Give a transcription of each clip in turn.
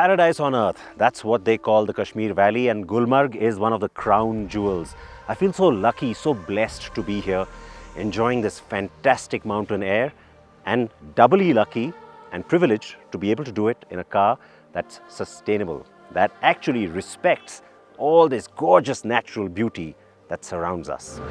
Paradise on earth, that's what they call the Kashmir Valley, and Gulmarg is one of the crown jewels. I feel so lucky, so blessed to be here, enjoying this fantastic mountain air, and doubly lucky and privileged to be able to do it in a car that's sustainable, that actually respects all this gorgeous natural beauty that surrounds us.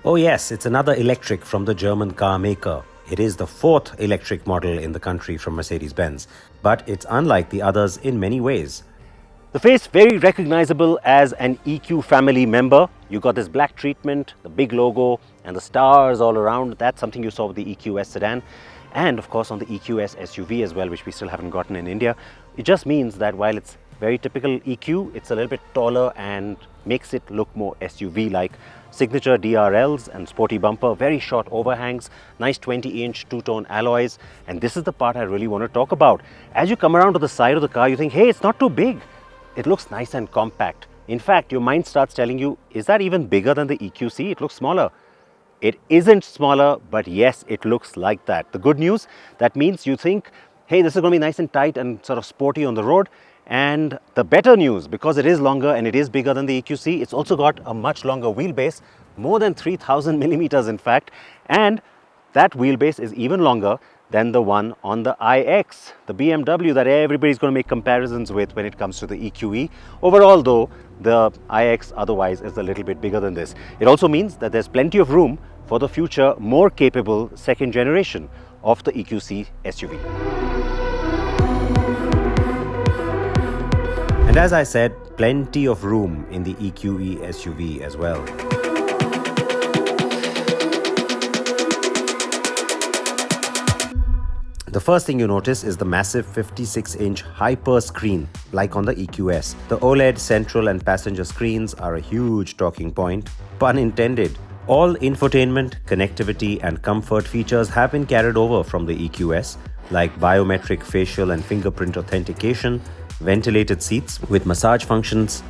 Oh yes, it's another electric from the German car maker. It is the fourth electric model in the country from Mercedes-Benz, but it's unlike the others in many ways. The face very recognizable as an EQ family member. You got this black treatment, the big logo and the stars all around. That's something you saw with the EQS sedan, and of course on the EQS SUV as well, which we still haven't gotten in India. It just means that while it's very typical EQ, it's a little bit taller and makes it look more SUV-like. Signature DRLs and sporty bumper, very short overhangs, nice 20-inch two-tone alloys, and this is the part I really want to talk about. As you come around to the side of the car, you think, hey, it's not too big. It looks nice and compact. In fact, your mind starts telling you, is that even bigger than the EQC? It looks smaller. It isn't smaller, but yes, it looks like that. The good news, that means you think, hey, this is going to be nice and tight and sort of sporty on the road. And the better news, because it is longer and it is bigger than the EQC, it's also got a much longer wheelbase, more than 3000 millimeters in fact, and that wheelbase is even longer than the one on the iX, the BMW that everybody's going to make comparisons with when it comes to the EQE. Overall though, the iX otherwise is a little bit bigger than this. It also means that there's plenty of room for the future, more capable second generation of the EQC SUV. And as I said, plenty of room in the EQE SUV as well. The first thing you notice is the massive 56-inch hyper screen, like on the EQS. The OLED central and passenger screens are a huge talking point, pun intended. All infotainment, connectivity and comfort features have been carried over from the EQS, like biometric facial and fingerprint authentication, ventilated seats with massage functions,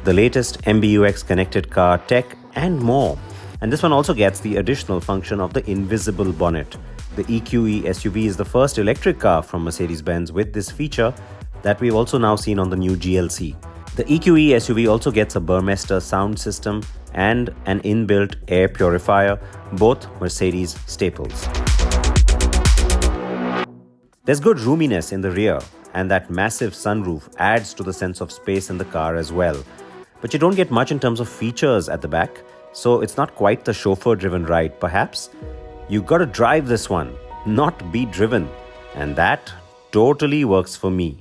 the latest MBUX connected car tech and more. And this one also gets the additional function of the invisible bonnet. The EQE SUV is the first electric car from Mercedes-Benz with this feature that we've also now seen on the new GLC. The EQE SUV also gets a Burmester sound system and an inbuilt air purifier, both Mercedes staples. There's good roominess in the rear, and that massive sunroof adds to the sense of space in the car as well. But you don't get much in terms of features at the back, so it's not quite the chauffeur-driven ride, perhaps. You've got to drive this one, not be driven, and that totally works for me.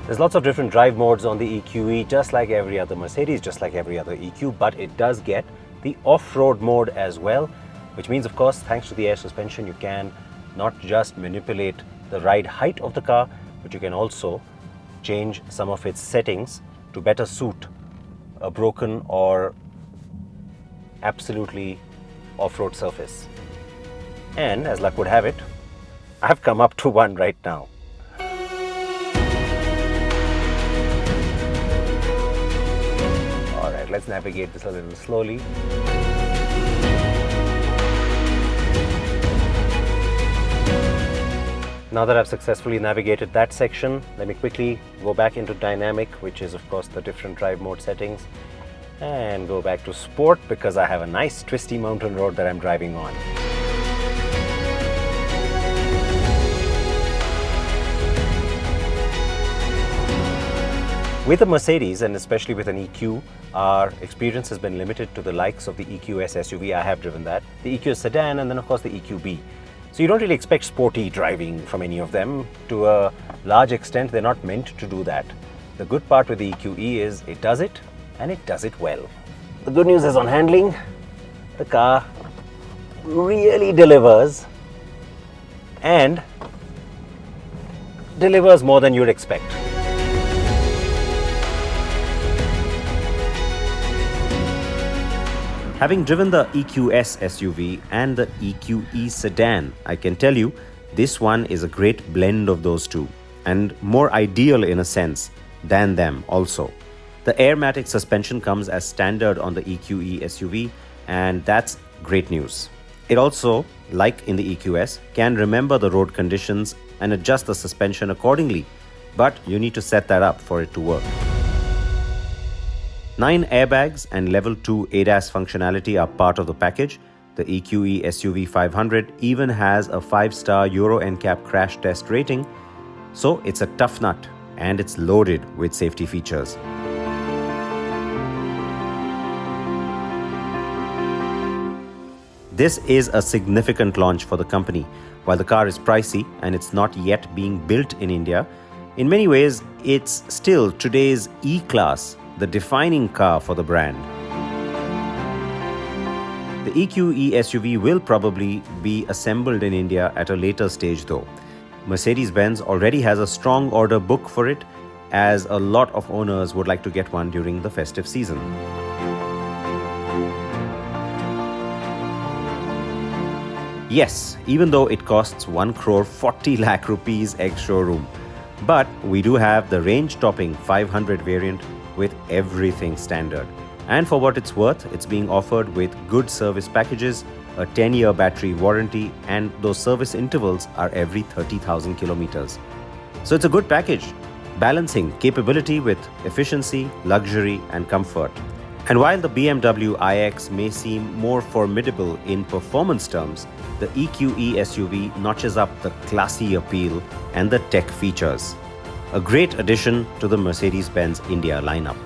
There's lots of different drive modes on the EQE, just like every other Mercedes, just like every other EQ, but it does get the off-road mode as well, which means, of course, thanks to the air suspension, you can not just manipulate the ride height of the car, but you can also change some of its settings to better suit a broken or absolutely off-road surface. And as luck would have it, I've come up to one right now. Let's navigate this a little slowly. Now that I've successfully navigated that section, let me quickly go back into dynamic, which is of course the different drive mode settings, and go back to sport because I have a nice twisty mountain road that I'm driving on. With a Mercedes, and especially with an EQ, our experience has been limited to the likes of the EQS SUV. I have driven that, the EQE sedan, and then of course the EQB. So you don't really expect sporty driving from any of them. To a large extent, they're not meant to do that. The good part with the EQE is it does it, and it does it well. The good news is on handling, the car really delivers, and delivers more than you'd expect. Having driven the EQS SUV and the EQE sedan, I can tell you this one is a great blend of those two, and more ideal in a sense than them also. The Airmatic suspension comes as standard on the EQE SUV, and that's great news. It also, like in the EQS, can remember the road conditions and adjust the suspension accordingly, but you need to set that up for it to work. 9 airbags and level 2 ADAS functionality are part of the package. The EQE SUV 500 even has a 5-star Euro NCAP crash test rating, so it's a tough nut and it's loaded with safety features. This is a significant launch for the company. While the car is pricey and it's not yet being built in India, in many ways it's still today's E-Class, the defining car for the brand. The EQE SUV will probably be assembled in India at a later stage though. Mercedes-Benz already has a strong order book for it, as a lot of owners would like to get one during the festive season. Yes, even though it costs 1 crore 40 lakh rupees ex-showroom, but we do have the range-topping 500 variant with everything standard. And for what it's worth, it's being offered with good service packages, a 10-year battery warranty, and those service intervals are every 30,000 kilometers. So it's a good package, balancing capability with efficiency, luxury, and comfort. And while the BMW iX may seem more formidable in performance terms, the EQE SUV notches up the classy appeal and the tech features. A great addition to the Mercedes-Benz India lineup.